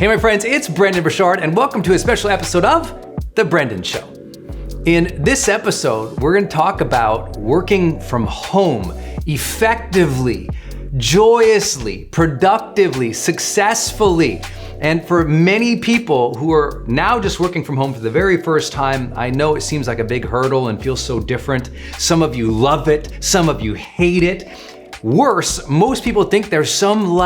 Hey my friends, it's Brendon Burchard and welcome to a special episode of The Brendon Show. In this episode, we're going to talk about working from home effectively, joyously, productively, successfully. And for many people who are now just working from home for the very first time, I know it seems like a big hurdle and feels so different. Some of you love it, some of you hate it. Worse, most people think there's some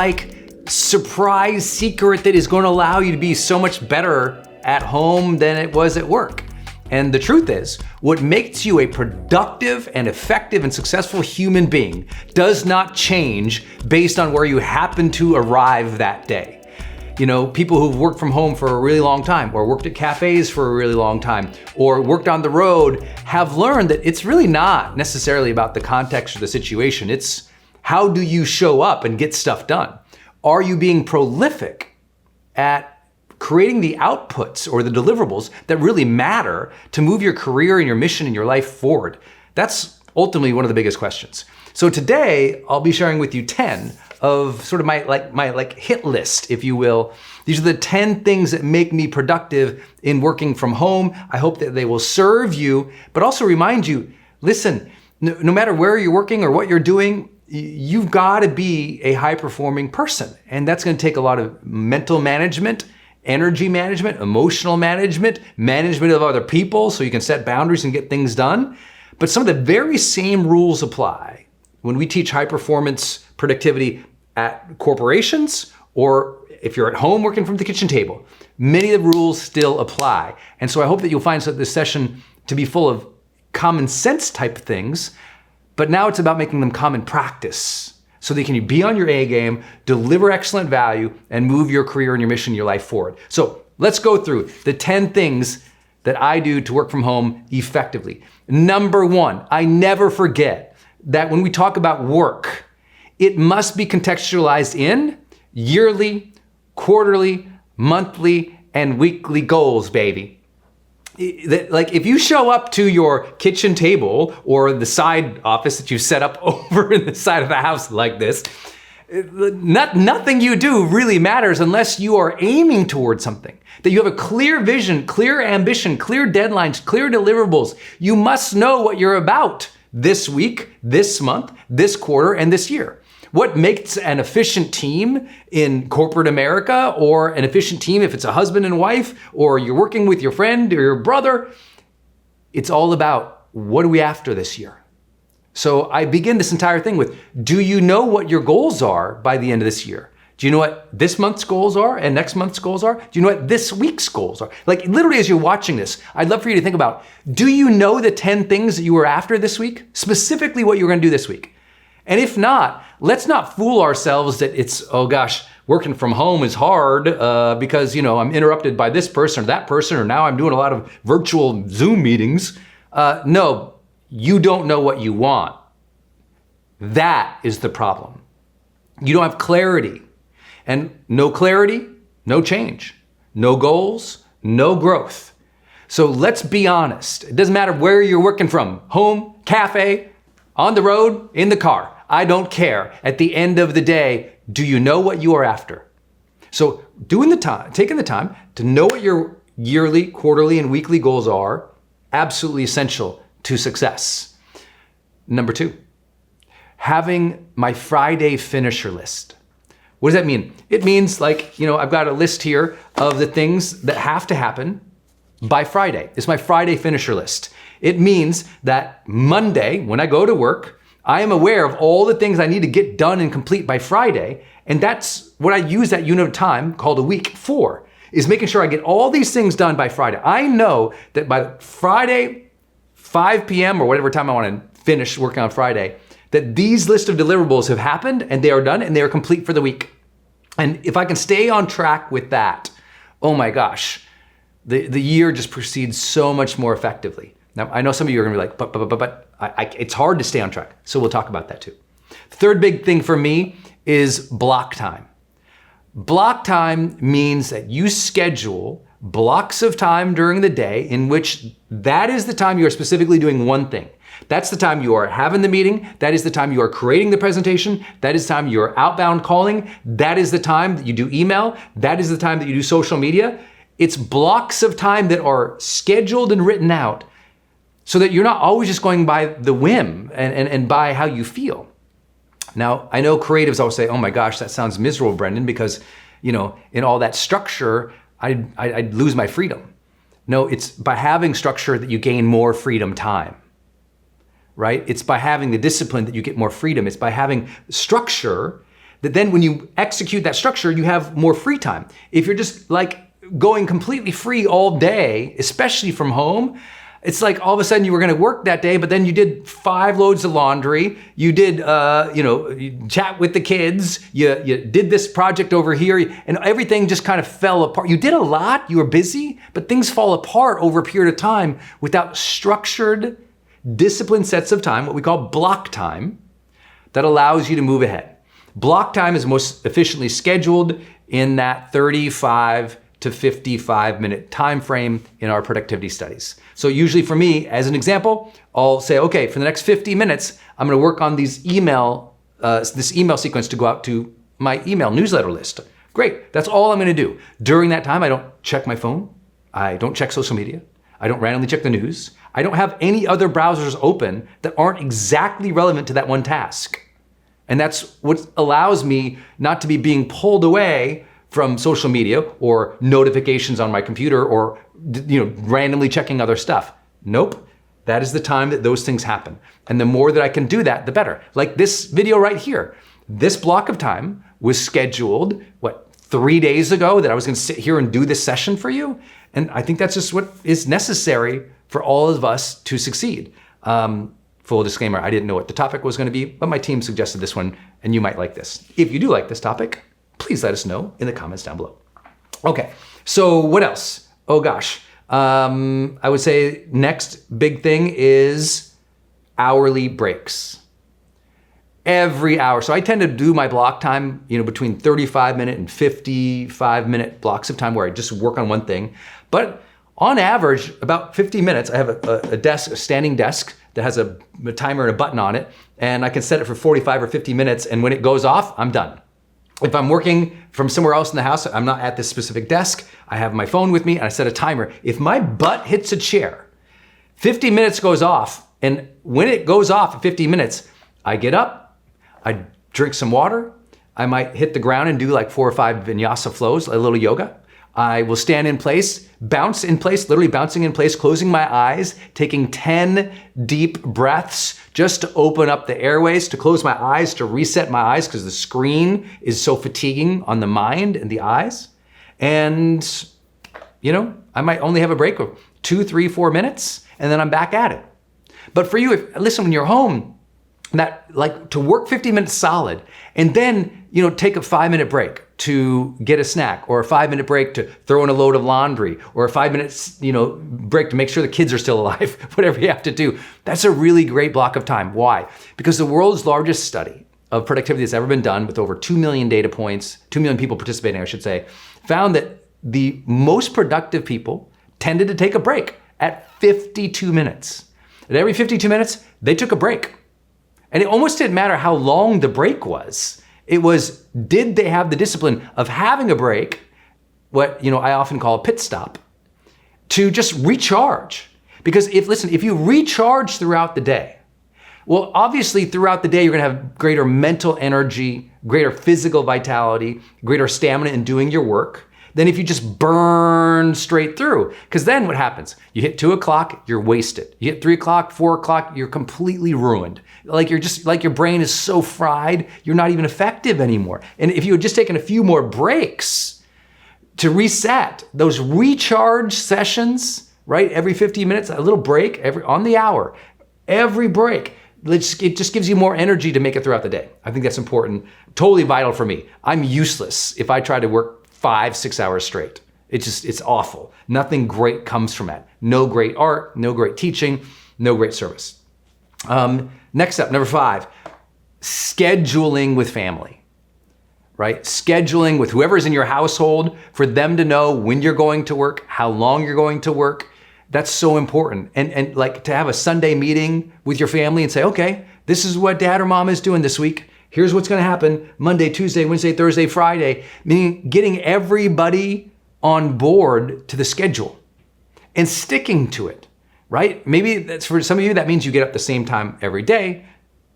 surprise secret that is going to allow you to be so much better at home than it was at work. And the truth is, what makes you a productive and effective and successful human being does not change based on where you happen to arrive that day. You know, people who've worked from home for a really long time, or worked at cafes for a really long time, or worked on the road, have learned that it's really not necessarily about the context or the situation. It's how do you show up and get stuff done? Are you being prolific at creating the outputs or the deliverables that really matter to move your career and your mission and your life forward? That's ultimately one of the biggest questions. So today, I'll be sharing with you 10 of sort of my hit list, if you will. These are the 10 things that make me productive in working from home. I hope that they will serve you, but also remind you, listen, no matter where you're working or what you're doing, you've got to be a high-performing person. And that's going to take a lot of mental management, energy management, emotional management, management of other people so you can set boundaries and get things done. But some of the very same rules apply when we teach high-performance productivity at corporations, or if you're at home working from the kitchen table. Many of the rules still apply. And so I hope that you'll find this session to be full of common sense type things, but now it's about making them common practice so that you can be on your A game, deliver excellent value, and move your career and your mission, your life forward. So let's go through the 10 things that I do to work from home effectively. Number one, I never forget that when we talk about work, it must be contextualized in yearly, quarterly, monthly, and weekly goals, baby. If you show up to your kitchen table or the side office that you set up over in the side of the house like this, nothing you do really matters unless you are aiming towards something. That you have a clear vision, clear ambition, clear deadlines, clear deliverables. You must know what you're about this week, this month, this quarter, and this year. What makes an efficient team in corporate America, or an efficient team if it's a husband and wife, or you're working with your friend or your brother? It's all about what are we after this year? So I begin this entire thing with, do you know what your goals are by the end of this year? Do you know what this month's goals are and next month's goals are? Do you know what this week's goals are? Literally as you're watching this, I'd love for you to think about, do you know the 10 things that you were after this week? Specifically what you're gonna do this week. And if not, let's not fool ourselves that it's, oh gosh, working from home is hard because, I'm interrupted by this person or that person, or now I'm doing a lot of virtual Zoom meetings. No, you don't know what you want. That is the problem. You don't have clarity. And no clarity, no change. No goals, no growth. So let's be honest. It doesn't matter where you're working from, home, cafe, on the road, in the car. I don't care. At the end of the day, do you know what you are after? So taking the time to know what your yearly, quarterly, and weekly goals are, absolutely essential to success. Number two, having my Friday finisher list. What does that mean? It means I've got a list here of the things that have to happen by Friday. It's my Friday finisher list. It means that Monday, when I go to work, I am aware of all the things I need to get done and complete by Friday. And that's what I use that unit of time called a week for, is making sure I get all these things done by Friday. I know that by Friday, 5 p.m. or whatever time I want to finish working on Friday, that these list of deliverables have happened and they are done and they are complete for the week. And if I can stay on track with that, oh my gosh, the year just proceeds so much more effectively. Now, I know some of you are gonna be like, but it's hard to stay on track. So we'll talk about that too. The third big thing for me is block time. Block time means that you schedule blocks of time during the day in which that is the time you are specifically doing one thing. That's the time you are having the meeting. That is the time you are creating the presentation. That is the time you are outbound calling. That is the time that you do email. That is the time that you do social media. It's blocks of time that are scheduled and written out so that you're not always just going by the whim and by how you feel. Now, I know creatives always say, oh my gosh, that sounds miserable, Brendon, because in all that structure, I'd lose my freedom. No, it's by having structure that you gain more freedom time, right? It's by having the discipline that you get more freedom. It's by having structure that then when you execute that structure, you have more free time. If you're just like going completely free all day, especially from home, it's like all of a sudden you were gonna work that day, but then you did 5 loads of laundry, you did, you chat with the kids, you did this project over here, and everything just kind of fell apart. You did a lot, you were busy, but things fall apart over a period of time without structured, disciplined sets of time, what we call block time, that allows you to move ahead. Block time is most efficiently scheduled in that 35 to 55 minute time frame in our productivity studies. So usually for me, as an example, I'll say, okay, for the next 50 minutes, I'm gonna work on this email sequence to go out to my email newsletter list. Great, that's all I'm gonna do. During that time, I don't check my phone, I don't check social media, I don't randomly check the news, I don't have any other browsers open that aren't exactly relevant to that one task. And that's what allows me not to be being pulled away from social media or notifications on my computer or randomly checking other stuff. Nope, that is the time that those things happen. And the more that I can do that, the better. Like this video right here. This block of time was scheduled, 3 days ago that I was gonna sit here and do this session for you? And I think that's just what is necessary for all of us to succeed. Full disclaimer, I didn't know what the topic was gonna be, but my team suggested this one and you might like this. If you do like this topic, please let us know in the comments down below. Okay, so what else? Oh gosh, I would say next big thing is hourly breaks. Every hour, so I tend to do my block time, between 35-minute and 55-minute blocks of time where I just work on one thing. But on average, about 50 minutes, I have a standing desk that has a timer and a button on it, and I can set it for 45 or 50 minutes, and when it goes off, I'm done. If I'm working from somewhere else in the house, I'm not at this specific desk, I have my phone with me and I set a timer. If my butt hits a chair, 50 minutes goes off, and when it goes off at 50 minutes, I get up, I drink some water, I might hit the ground and do like 4 or 5 vinyasa flows, a little yoga. I will stand in place, bounce in place, literally bouncing in place, closing my eyes, taking 10 deep breaths just to open up the airways, to close my eyes, to reset my eyes because the screen is so fatiguing on the mind and the eyes. And, I might only have a break of 2, 3, 4 minutes and then I'm back at it. But for you, listen, when you're home, to work 50 minutes solid and then, take a 5-minute break to get a snack, or a 5-minute break to throw in a load of laundry, or a 5 minutes, break to make sure the kids are still alive, whatever you have to do. That's a really great block of time. Why? Because the world's largest study of productivity that's ever been done, with over 2 million data points, 2 million people participating, I should say, found that the most productive people tended to take a break at 52 minutes. At every 52 minutes, they took a break. And it almost didn't matter how long the break was. It was, did they have the discipline of having a break, what I often call a pit stop, to just recharge? Because if you recharge throughout the day, well, obviously throughout the day, you're gonna have greater mental energy, greater physical vitality, greater stamina in doing your work than if you just burn straight through. Because then what happens? You hit 2 o'clock, you're wasted. You hit 3 o'clock, 4 o'clock, you're completely ruined. Like your brain is so fried, you're not even effective anymore. And if you had just taken a few more breaks to reset, those recharge sessions, right? Every 15 minutes, a little break on the hour, every break, it just gives you more energy to make it throughout the day. I think that's important, totally vital for me. I'm useless if I try to work 5-6 hours straight. It's awful. Nothing great comes from that. No great art, no great teaching, no great service. Next up, number 5, scheduling with family. right? Scheduling with whoever's in your household for them to know when you're going to work, how long you're going to work. That's so important. And like to have a Sunday meeting with your family and say, okay, this is what dad or mom is doing this week. Here's what's going to happen Monday, Tuesday, Wednesday, Thursday, Friday, meaning getting everybody on board to the schedule and sticking to it, right? Maybe that's for some of you, that means you get up the same time every day.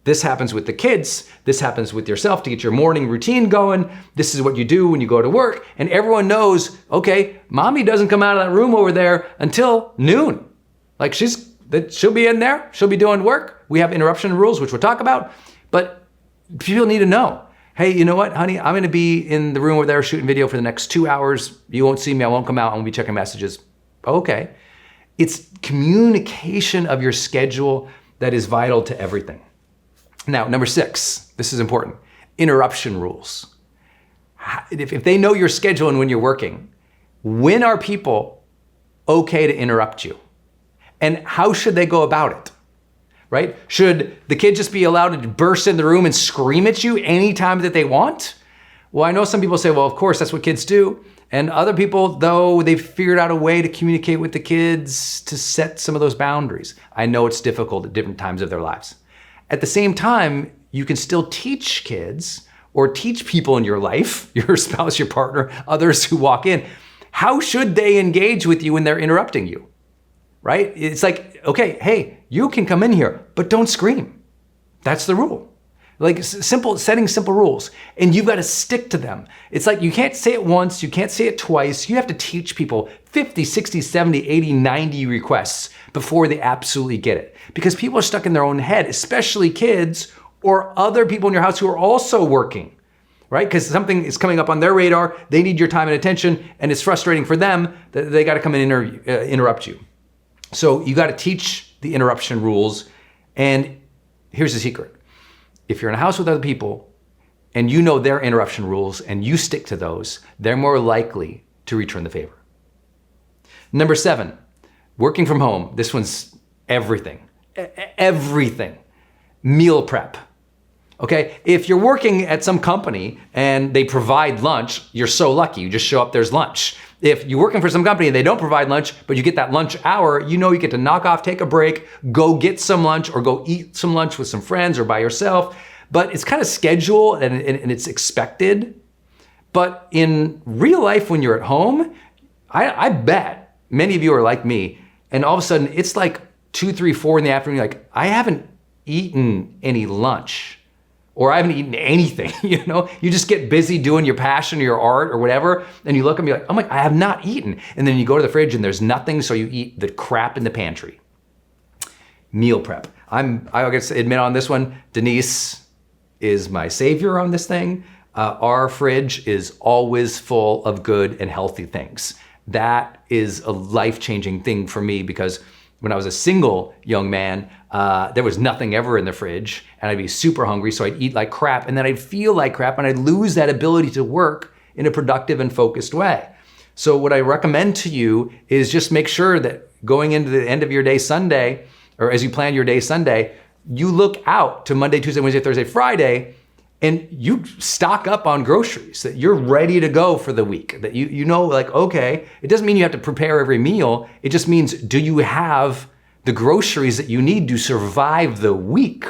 This happens with the kids. This happens with yourself to get your morning routine going. This is what you do when you go to work. And everyone knows, okay, mommy doesn't come out of that room over there until noon. Like she'll be in there. She'll be doing work. We have interruption rules, which we'll talk about. But people need to know, hey, you know what, honey? I'm going to be in the room over there shooting video for the next 2 hours. You won't see me. I won't come out. I'm going to be checking messages. Okay. It's communication of your schedule that is vital to everything. Now, number 6, this is important, interruption rules. If they know your schedule and when you're working, when are people okay to interrupt you? And how should they go about it, right? Should the kid just be allowed to burst in the room and scream at you anytime that they want? Well, I know some people say, well, of course, that's what kids do. And other people, though, they've figured out a way to communicate with the kids to set some of those boundaries. I know it's difficult at different times of their lives. At the same time, you can still teach kids or teach people in your life, your spouse, your partner, others who walk in, how should they engage with you when they're interrupting you, right? It's like, okay, hey, you can come in here, but don't scream. That's the rule. Like setting simple rules, and you've got to stick to them. It's like you can't say it once, you can't say it twice. You have to teach people 50, 60, 70, 80, 90 requests before they absolutely get it. Because people are stuck in their own head, especially kids or other people in your house who are also working, right? Because something is coming up on their radar, they need your time and attention, and it's frustrating for them that they got to come in and interrupt you. So you got to teach the interruption rules, and here's the secret. If you're in a house with other people and you know their interruption rules and you stick to those, they're more likely to return the favor. Number 7, working from home. This one's everything. Everything. Meal prep. Okay, if you're working at some company and they provide lunch, you're so lucky. You just show up, there's lunch. If you're working for some company and they don't provide lunch, but you get that lunch hour, you know you get to knock off, take a break, go get some lunch or go eat some lunch with some friends or by yourself. But it's kind of scheduled and it's expected. But in real life, when you're at home, I bet many of you are like me. And all of a sudden it's like 2, 3, 4 in the afternoon, like I haven't eaten any lunch. Or I haven't eaten anything, you know? You just get busy doing your passion or your art or whatever, and you look at me like, oh my, I have not eaten. And then you go to the fridge and there's nothing, so you eat the crap in the pantry. Meal prep. I gotta admit on this one, Denise is my savior on this thing. Our fridge is always full of good and healthy things. That is a life-changing thing for me because when I was a single young man, there was nothing ever in the fridge and I'd be super hungry, so I'd eat like crap and then I'd feel like crap and I'd lose that ability to work in a productive and focused way. So what I recommend to you is just make sure that going into the end of your day Sunday, or as you plan your day Sunday, you look out to Monday, Tuesday, Wednesday, Thursday, Friday, and you stock up on groceries, that you're ready to go for the week, that you know, like, okay, it doesn't mean you have to prepare every meal. It just means, do you have the groceries that you need to survive the week,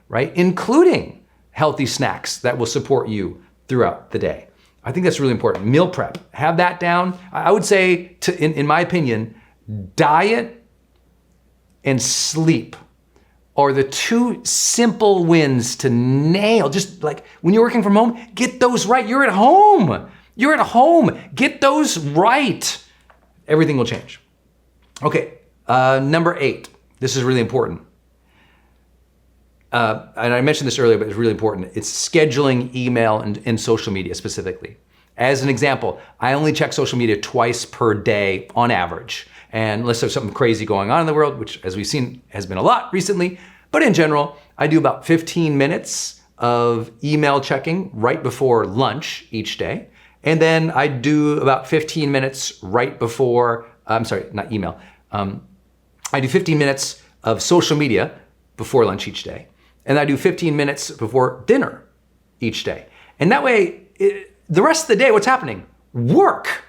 right? Including healthy snacks that will support you throughout the day. I think that's really important. Meal prep, have that down. I would say, in my opinion, diet and sleep are the 2 simple wins to nail. Just like when you're working from home, get those right. You're at home. You're at home. Get those right. Everything will change. Okay, number 8. This is really important. And I mentioned this earlier, but it's really important. It's scheduling email and social media specifically. As an example, I only check social media twice per day on average. And unless there's something crazy going on in the world, which as we've seen has been a lot recently, but in general, I do about 15 minutes of email checking right before lunch each day. And then I do about 15 minutes right before, I'm sorry, not email. I do 15 minutes of social media before lunch each day. And I do 15 minutes before dinner each day. And that way, the rest of the day, what's happening? Work,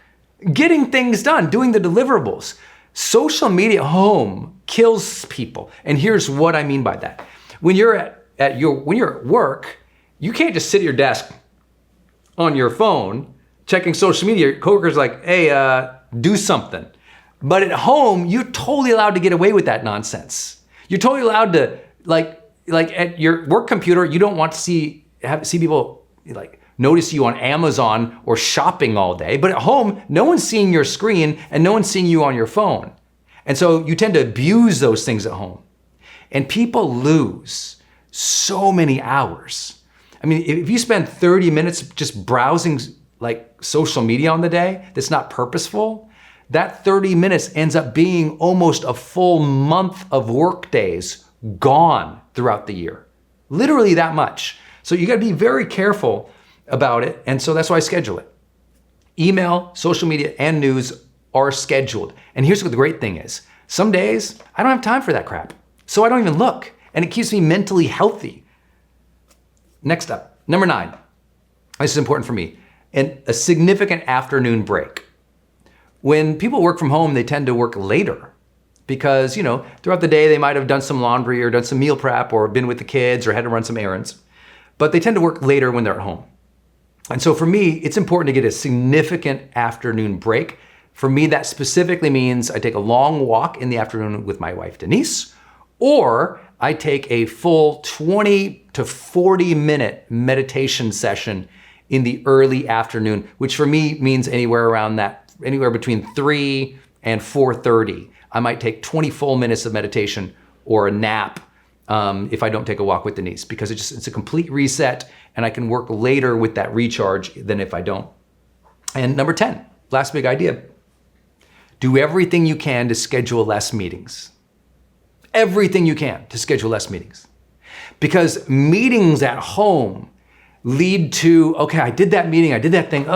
getting things done, doing the deliverables. Social media at home kills people. And here's what I mean by that. When you're at work, you can't just sit at your desk on your phone checking social media. Your coworker's like, hey, do something. But at home, you're totally allowed to get away with that nonsense. You're totally allowed to, like at your work computer, you don't want to see people like notice you on Amazon or shopping all day. But at home, no one's seeing your screen and no one's seeing you on your phone. And so you tend to abuse those things at home. And people lose so many hours. I mean, if you spend 30 minutes just browsing like social media on the day that's not purposeful, that 30 minutes ends up being almost a full month of work days gone throughout the year. Literally that much. So you gotta be very careful about it. And so that's why I schedule it. Email, social media, and news are scheduled. And here's what the great thing is. Some days I don't have time for that crap. So I don't even look. And it keeps me mentally healthy. Next up, number 9. This is important for me. And a significant afternoon break. When people work from home, they tend to work later because, throughout the day, they might have done some laundry or done some meal prep or been with the kids or had to run some errands. But they tend to work later when they're at home. And so for me, it's important to get a significant afternoon break. For me, that specifically means I take a long walk in the afternoon with my wife, Denise, or I take a full 20 to 40 minute meditation session in the early afternoon, which for me means anywhere between 3 and 4:30. I might take 20 full minutes of meditation or a nap if I don't take a walk with Denise, because it's a complete reset and I can work later with that recharge than if I don't. And number 10, last big idea, do everything you can to schedule less meetings. Everything you can to schedule less meetings. Because meetings at home lead to, okay, I did that meeting, I did that thing,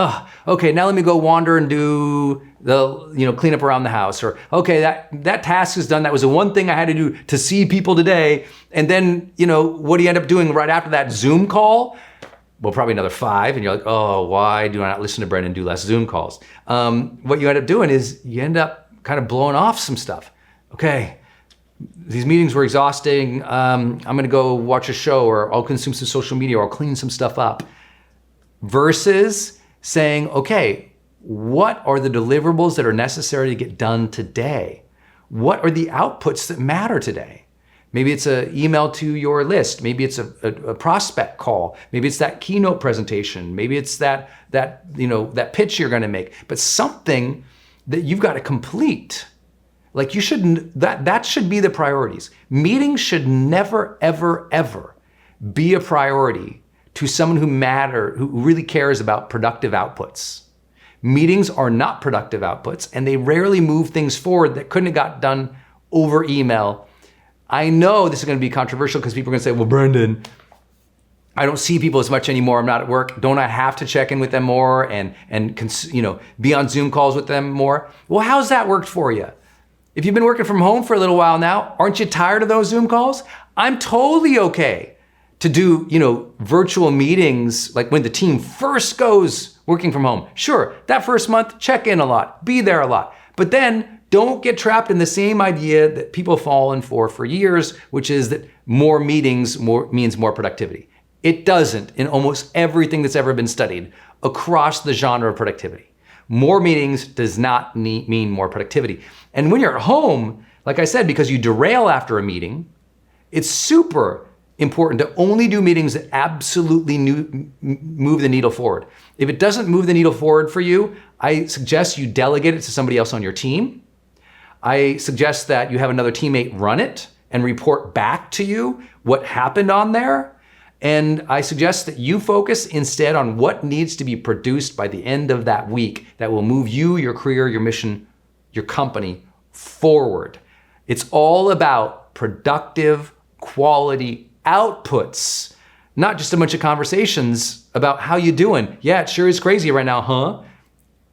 okay, now let me go wander and do the, clean up around the house. Or, okay, that task is done. That was the one thing I had to do to see people today. And then, what do you end up doing right after that Zoom call? Well, probably another 5. And you're like, oh, why do I not listen to Brendon and do less Zoom calls? What you end up doing is you end up kind of blowing off some stuff. Okay, these meetings were exhausting. I'm gonna go watch a show, or I'll consume some social media, or I'll clean some stuff up. Versus saying, okay, what are the deliverables that are necessary to get done today? What are the outputs that matter today? Maybe it's an email to your list. Maybe it's a prospect call. Maybe it's that keynote presentation. Maybe it's that pitch you're gonna make. But something that you've got to complete. Like that should be the priorities. Meetings should never, ever, ever be a priority to someone who really cares about productive outputs. Meetings are not productive outputs, and they rarely move things forward that couldn't have got done over email. I know this is going to be controversial because people are going to say, well, Brendon, I don't see people as much anymore. I'm not at work. Don't I have to check in with them more and be on Zoom calls with them more? Well, how's that worked for you? If you've been working from home for a little while now, aren't you tired of those Zoom calls? I'm totally okay to do, virtual meetings like when the team first goes working from home. Sure, that first month, check in a lot, be there a lot. But then don't get trapped in the same idea that people have fallen for years, which is that more meetings means more productivity. It doesn't in almost everything that's ever been studied across the genre of productivity. More meetings does not mean more productivity. And when you're at home, like I said, because you derail after a meeting, it's super important to only do meetings that absolutely move the needle forward. If it doesn't move the needle forward for you, I suggest you delegate it to somebody else on your team. I suggest that you have another teammate run it and report back to you what happened on there. And I suggest that you focus instead on what needs to be produced by the end of that week that will move you, your career, your mission, your company forward. It's all about productive, quality outputs, not just a bunch of conversations about how you doing. Yeah, it sure is crazy right now, huh?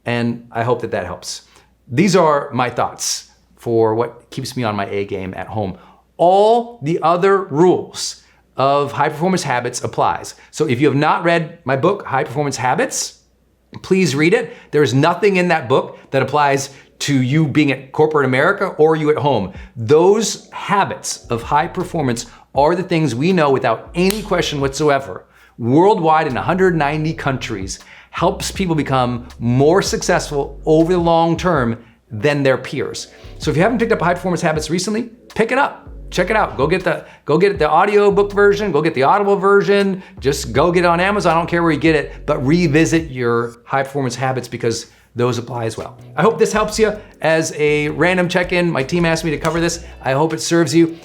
And I hope that helps. These are my thoughts for what keeps me on my A game at home. All the other rules of High Performance Habits applies. So if you have not read my book, High Performance Habits, please read it. There's nothing in that book that applies to you being at corporate America or you at home. Those habits of high performance are the things we know without any question whatsoever, worldwide in 190 countries, helps people become more successful over the long term than their peers. So if you haven't picked up High Performance Habits recently, pick it up. Check it out. Go get the audio book version, go get the Audible version, just go get it on Amazon. I don't care where you get it, but revisit your High Performance Habits because those apply as well. I hope this helps you as a random check-in. My team asked me to cover this. I hope it serves you.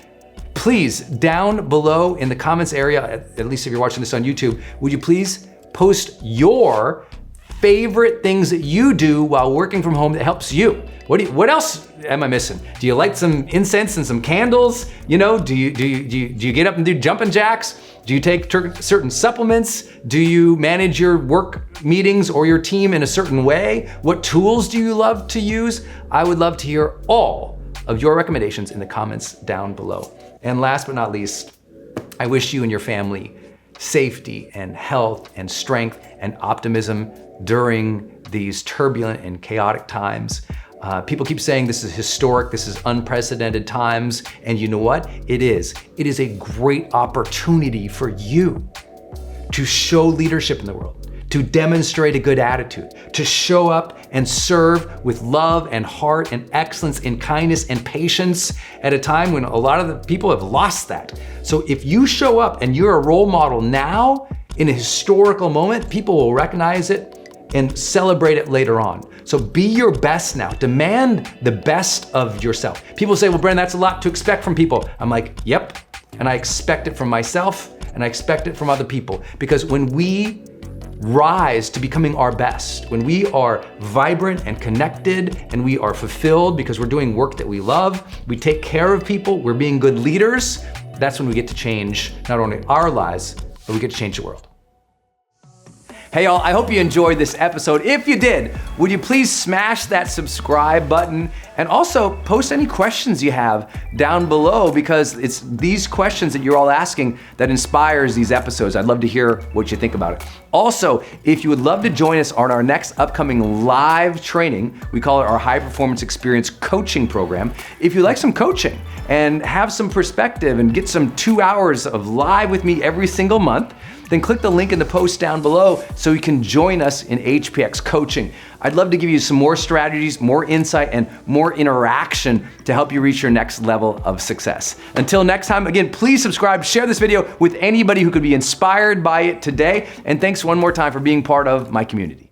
Please, down below in the comments area, at least if you're watching this on YouTube, would you please post your favorite things that you do while working from home that helps you? What else am I missing? Do you light some incense and some candles? You know, do you get up and do jumping jacks? Do you take certain supplements? Do you manage your work meetings or your team in a certain way? What tools do you love to use? I would love to hear all of your recommendations in the comments down below. And last but not least, I wish you and your family safety and health and strength and optimism during these turbulent and chaotic times. People keep saying this is historic, this is unprecedented times, and you know what? It is. It is a great opportunity for you to show leadership in the world, to demonstrate a good attitude, to show up and serve with love and heart and excellence and kindness and patience at a time when a lot of the people have lost that. So if you show up and you're a role model now in a historical moment, people will recognize it and celebrate it later on. So be your best now. Demand the best of yourself. People say, well, Brendon, that's a lot to expect from people. I'm like, yep. And I expect it from myself and I expect it from other people. Because when we rise to becoming our best, when we are vibrant and connected and we are fulfilled because we're doing work that we love, we take care of people, we're being good leaders, that's when we get to change not only our lives, but we get to change the world. Hey y'all, I hope you enjoyed this episode. If you did, would you please smash that subscribe button and also post any questions you have down below because it's these questions that you're all asking that inspires these episodes. I'd love to hear what you think about it. Also, if you would love to join us on our next upcoming live training, we call it our High Performance Experience Coaching Program. If you like some coaching and have some perspective and get some 2 hours of live with me every single month, then click the link in the post down below so you can join us in HPX coaching. I'd love to give you some more strategies, more insight, and more interaction to help you reach your next level of success. Until next time, again, please subscribe, share this video with anybody who could be inspired by it today, and thanks one more time for being part of my community.